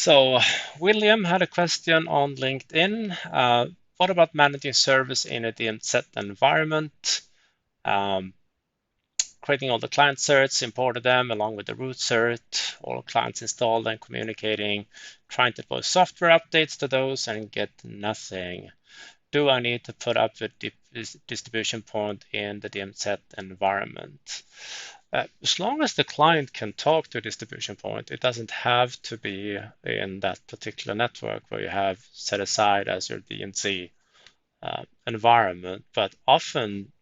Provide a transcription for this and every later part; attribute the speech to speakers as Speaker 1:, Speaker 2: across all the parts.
Speaker 1: So William had a question on LinkedIn. What about managing servers in a DMZ environment? Um, creating all the client certs, importing them along with the root cert, all clients installed and communicating, trying to deploy software updates to those and get nothing. Do I need to put up the distribution point in the DMZ environment? As long as the client can talk to a distribution point, it doesn't have to be in that particular network where you have set aside as your DMZ environment. But often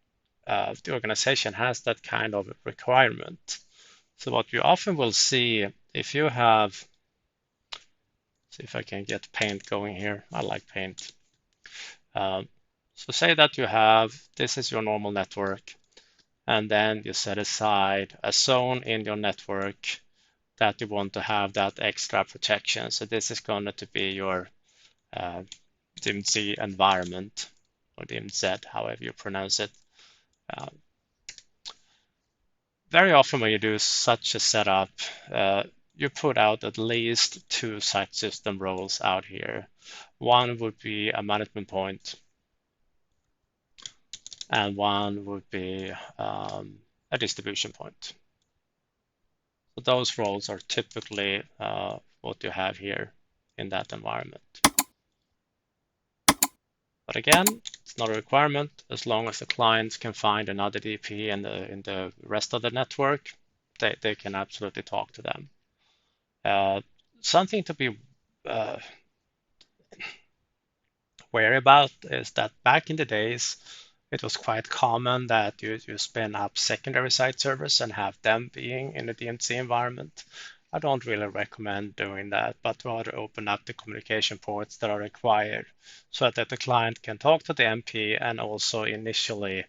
Speaker 1: the organization has that kind of requirement. So what you often will see if you have, see if I can get Paint going here. I like Paint. So say that you have, this is your normal network, and then you set aside a zone in your network that you want to have that extra protection. So this is going to be your DMZ environment, or DMZ, however you pronounce it. Very often when you do such a setup, you put out at least two site system roles out here. One would be a management point, and one would be a distribution point. So those roles are typically what you have here in that environment. But again, it's not a requirement. As long as the clients can find another DP in the rest of the network, they can absolutely talk to them. Something to be wary about is that back in the days, it was quite common that you spin up secondary site servers and have them being in the DMZ environment. I don't really recommend doing that, but rather open up the communication ports that are required so that the client can talk to the MP and also initially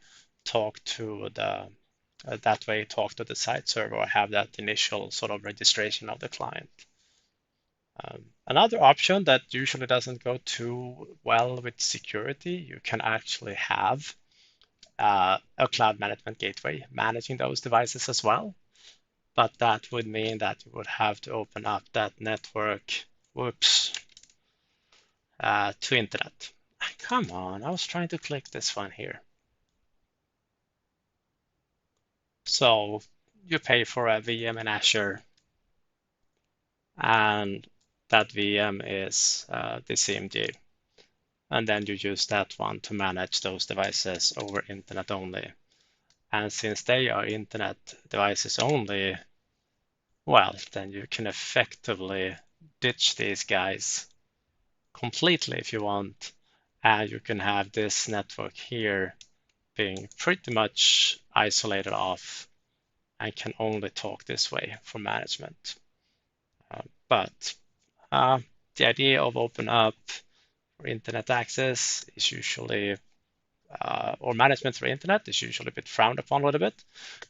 Speaker 1: talk to that way talk to the site server or have that initial sort of registration of the client. Another option that usually doesn't go too well with security, you can actually have a cloud management gateway managing those devices as well. But that would mean that you would have to open up that network, whoops, to internet. Come on, I was trying to click this one here. So you pay for a VM in Azure, and that VM is the CMG. And then you use that one to manage those devices over internet only. And since they are internet devices only, well, then you can effectively ditch these guys completely if you want. And you can have this network here being pretty much isolated off and can only talk this way for management. But the idea of open up for internet access is usually or management through internet is usually a bit frowned upon a little bit.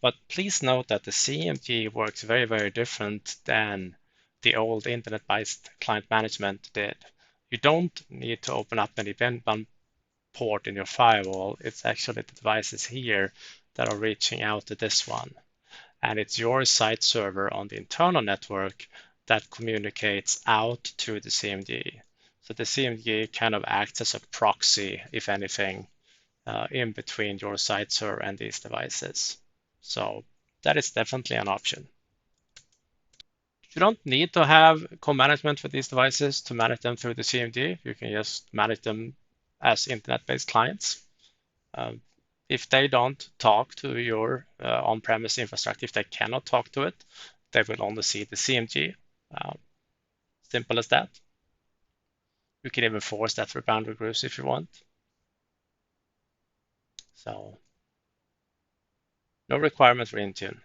Speaker 1: But please note that the CMG works very, very different than the old internet-based client management did. You don't need to open up an event port in your firewall. It's actually the devices here that are reaching out to this one. And it's your site server on the internal network that communicates out to the CMG. So the CMG kind of acts as a proxy, if anything, in between your site server and these devices. So that is definitely an option. You don't need to have co-management for these devices to manage them through the CMD. You can just manage them as internet-based clients. If they don't talk to your on-premise infrastructure, if they cannot talk to it, they will only see the CMG. Simple as that. You can even force that through boundary groups if you want. So no requirement for Intune.